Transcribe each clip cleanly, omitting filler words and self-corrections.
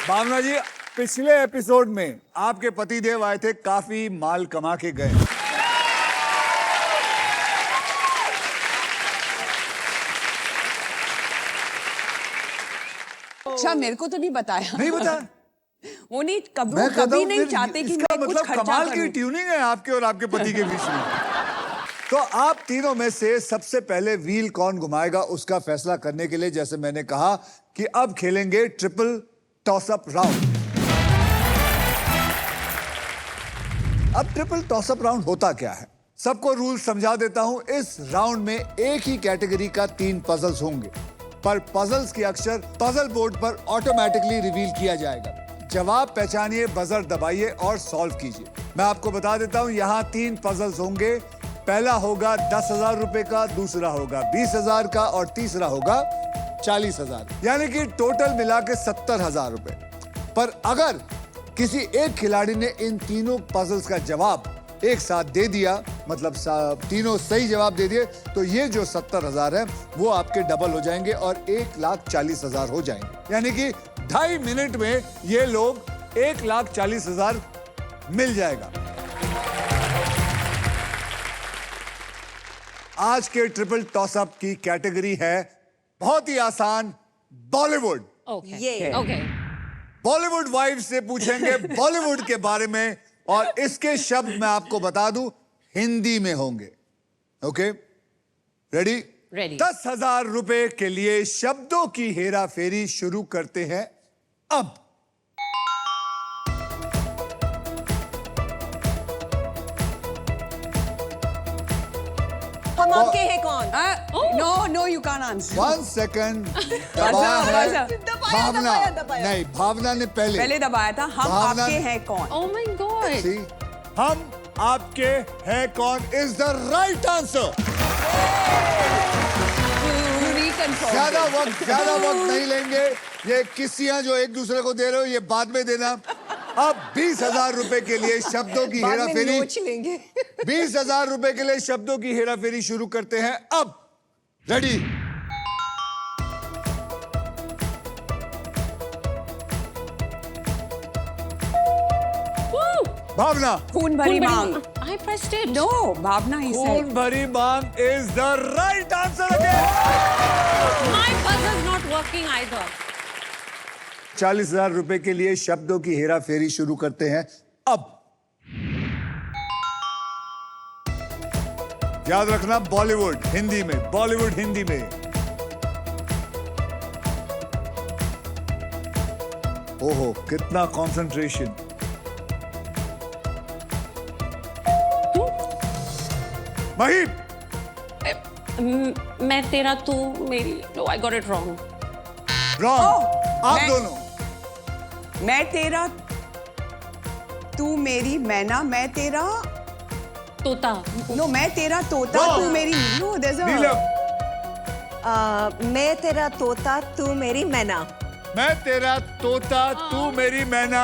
भावना जी, पिछले एपिसोड में आपके पतिदेव आए थे, काफी माल कमा के गए। अच्छा, मेरे को तो नहीं बताया। नहीं बताया? वो नहीं, कभी नहीं चाहते कि मैं कुछ खर्चा कमाल की करूं। ट्यूनिंग है आपके और आपके पति के बीच में। तो आप तीनों में से सबसे पहले व्हील कौन घुमाएगा उसका फैसला करने के लिए, जैसे मैंने कहा कि अब खेलेंगे ट्रिपल टॉसअप राउंड। अब ट्रिपल टॉसअप राउंड होता क्या है, सबको रूल समझा देता हूं। इस राउंड में एक ही कैटेगरी का 3 पजल्स होंगे, पर पजल्स के अक्षर पजल बोर्ड पर ऑटोमेटिकली रिवील किया जाएगा। जवाब पहचानिए, बजर दबाइए और सॉल्व कीजिए। मैं आपको बता देता हूं, यहां 3 पजल्स होंगे। पहला होगा 10,000 रुपए का, दूसरा होगा 20,000 का और तीसरा होगा 40,000, यानी कि टोटल मिला के 70,000 रुपए। पर अगर किसी एक खिलाड़ी ने इन तीनों पजल्स का जवाब एक साथ दे दिया, मतलब तीनों सही जवाब दे दिए, तो ये जो 70,000 है वो आपके डबल हो जाएंगे और 1,40,000 हो जाएंगे। यानी कि 2.5 मिनट में ये लोग 1,40,000 मिल जाएगा। आज के ट्रिपल टॉसअप की कैटेगरी है बहुत ही आसान, बॉलीवुड। ओके। बॉलीवुड वाइफ से पूछेंगे बॉलीवुड के बारे में, और इसके शब्द मैं आपको बता दूं हिंदी में होंगे। Okay, ready? रेडी। 10,000 रुपए के लिए शब्दों की हेरा फेरी शुरू करते हैं अब। हम आपके हैं कौन? No you can't answer. 1 second. दबाया है भावना। दबाया। नहीं, भावना ने पहले दबाया था। हम भावना- आपके हैं कौन? Oh my God. See? हम आपके हैं कौन इज द राइट आंसर। ज्यादा वक्त नहीं लेंगे। ये किस्सियां जो एक दूसरे को दे रहे हो ये बाद में देना। अब 20,000 रुपए के लिए शब्दों की हेरा फेरी, 20,000 रुपए के लिए शब्दों की हेरा फेरी शुरू करते हैं अब। रेडी? भावना। खून भरी मांग। I pressed it. नो, भावना ही खून भरी मांग is the right answer again. My buzzer's not working either. 40,000 रुपए के लिए शब्दों की हेरा फेरी शुरू करते हैं अब। याद रखना, बॉलीवुड हिंदी में, बॉलीवुड हिंदी में। ओहो, कितना कंसंट्रेशन। महीप। मैं तेरा तू मेरी। No, I got it wrong. Wrong. आप दोनों। मैं तेरा, तू मेरी मैना, मैं तेरा, तोता। नो मैं तेरा तोता, Wrong. तू मेरी, नो there's a नीलम। मैं तेरा तोता, तू मेरी मैना। मैं तेरा तोता, तू मेरी मैना।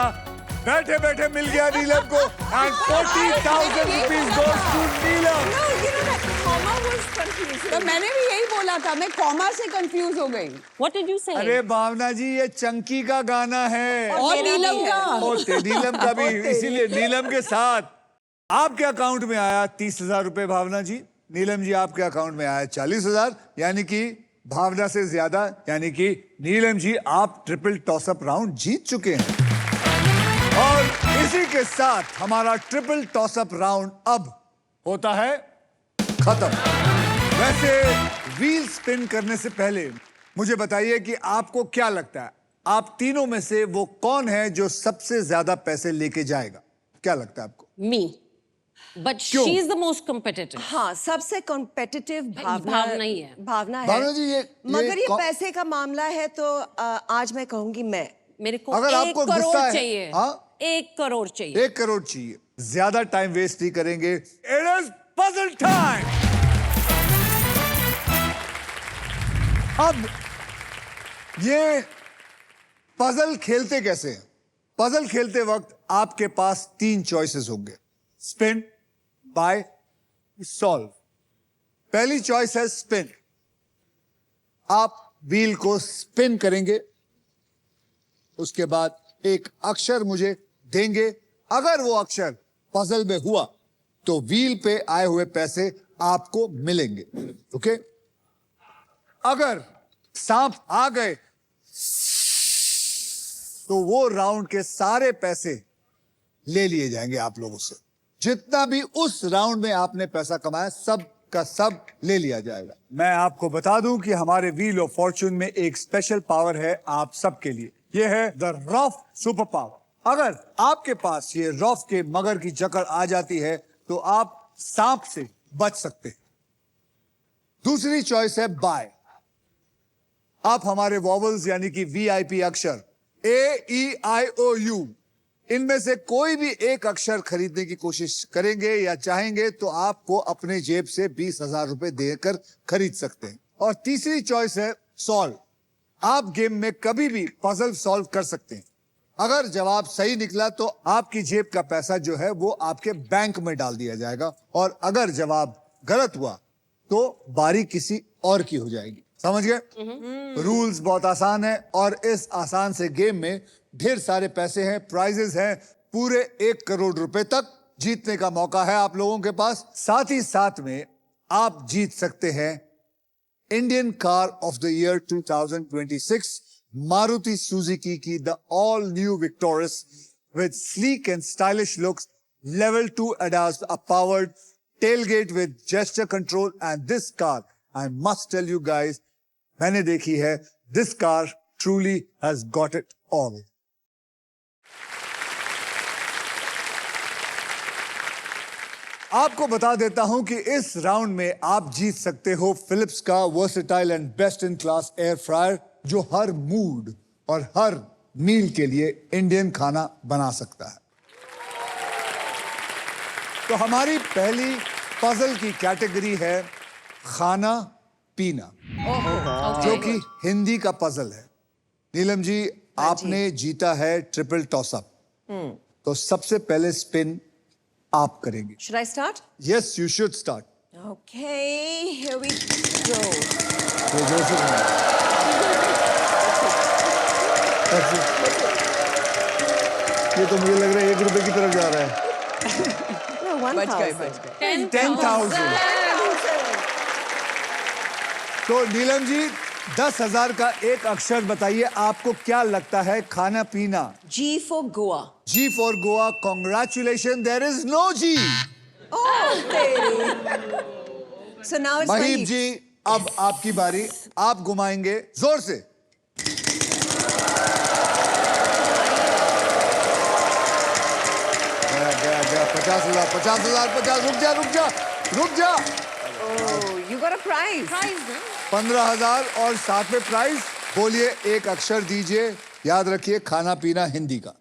बैठे बैठे मिल गया नीलम को, एंड 40,000 रुपीज गोस टू नीलम। तो मैंने भी यही बोला था, मैं कॉमा से कंफ्यूज हो गई। What did you say? अरे भावना जी, ये चंकी का गाना है और नीलम का। और नीलम का भी, इसीलिए नीलम के साथ। आपके अकाउंट में आया 30,000 रुपए भावना जी। नीलम जी, आपके अकाउंट में आया 40,000, यानी कि भावना से ज्यादा, यानी कि नीलम जी आप ट्रिपल टॉसअप राउंड जीत चुके हैं। और इसी के साथ हमारा ट्रिपल टॉसअप राउंड अब होता है खत्म। वैसे व्हील स्पिन करने से पहले मुझे बताइए कि आपको क्या लगता है, आप तीनों में से वो कौन है जो सबसे ज्यादा पैसे लेके जाएगा? क्या लगता है आपको? Me. But क्यों? she's the most competitive. हाँ, सबसे कॉम्पिटिटिव भावना ही है। भावना है। भावना जी, मगर ये पैसे का मामला है तो आज मैं कहूंगी मैं। मेरे को अगर 1 आपको करोड़ गुस्सा है, चाहिए। हाँ? 1 करोड़ चाहिए। 1 करोड़ चाहिए। ज्यादा टाइम वेस्ट नहीं करेंगे। It is puzzle time. अब ये पजल खेलते कैसे हैं? पजल खेलते वक्त आपके पास 3 चॉइसेस होंगे, स्पिन, बाय, सॉल्व। पहली चॉइस है स्पिन। आप व्हील को स्पिन करेंगे, उसके बाद एक अक्षर मुझे देंगे। अगर वो अक्षर पजल में हुआ तो व्हील पे आए हुए पैसे आपको मिलेंगे। ओके, अगर सांप आ गए तो वो राउंड के सारे पैसे ले लिए जाएंगे आप लोगों से। जितना भी उस राउंड में आपने पैसा कमाया सब का सब ले लिया जाएगा। मैं आपको बता दूं कि हमारे व्हील ऑफ फॉर्च्यून में एक स्पेशल पावर है आप सबके लिए। यह है द रॉफ सुपर पावर। अगर आपके पास ये रॉफ के मगर की जकड़ आ जाती है तो आप सांप से बच सकते हैं। दूसरी चॉइस है बाय। आप हमारे वॉवल्स यानी कि वीआईपी अक्षर AEIOU इनमें से कोई भी एक अक्षर खरीदने की कोशिश करेंगे या चाहेंगे तो आपको अपने जेब से 20,000 रुपए देकर खरीद सकते हैं। और तीसरी चॉइस है सॉल्व। आप गेम में कभी भी पजल सॉल्व कर सकते हैं। अगर जवाब सही निकला तो आपकी जेब का पैसा जो है वो आपके बैंक में डाल दिया जाएगा, और अगर जवाब गलत हुआ तो बारी किसी और की हो जाएगी। समझ गए? रूल्स बहुत आसान है और इस आसान से गेम में ढेर सारे पैसे हैं, प्राइजेस हैं। पूरे 1 करोड़ रुपए तक जीतने का मौका है आप लोगों के पास। साथ ही साथ में आप जीत सकते हैं Indian car of the year 2026 Maruti Suzuki की the all new Victorious with sleek and stylish looks, level 2 ADAS, a powered tailgate with gesture control, and this car, I must tell you guys, मैंने देखी है, this car truly has got it all. आपको बता देता हूं कि इस round में आप जीत सकते हो फिलिप्स का versatile and best in class air fryer, जो हर मूड और हर मील के लिए इंडियन खाना बना सकता है। तो हमारी पहली पजल की कैटेगरी है खाना पीना, जो कि हिंदी का पजल है। नीलम जी, आपने जीता है ट्रिपल टॉसअप, तो सबसे पहले स्पिन आप करेंगे। Should I start? Yes, you should start. Okay, here we go. तो जोर से करना। ये तो मुझे लग रहा है 1 रुपए की तरफ जा रहा है। No, 1,000. 10,000। तो नीलम जी, 10,000 का एक अक्षर बताइए, आपको क्या लगता है खाना पीना? G for Goa. G for Goa. Congratulations, there is no G. Oh, तेरी. So now it's महीब Mahib. जी, अब आपकी बारी, आप घुमाएंगे जोर से। गया 50,000, 50,000, 50, रुक जा। Oh, you got a prize. 15,000 और साथ में प्राइज। बोलिए, एक अक्षर दीजिए, याद रखिए खाना पीना हिंदी का।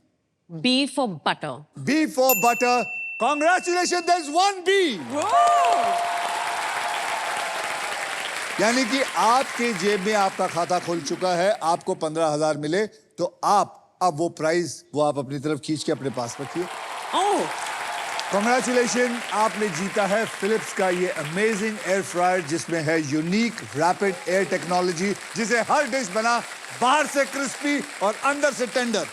B for butter. B for butter. Congratulations, there's 1 B. यानी कि आपके जेब में आपका खाता खुल चुका है, आपको 15,000 मिले, तो आप अब वो प्राइज वो आप अपनी तरफ खींच के अपने पास रखिए। Oh, कॉन्ग्रेचुलेशन, आपने जीता है फिलिप्स का ये अमेजिंग एयर फ्रायर, जिसमें है यूनिक रैपिड एयर टेक्नोलॉजी, जिसे हर डिश बना बाहर से क्रिस्पी और अंदर से टेंडर।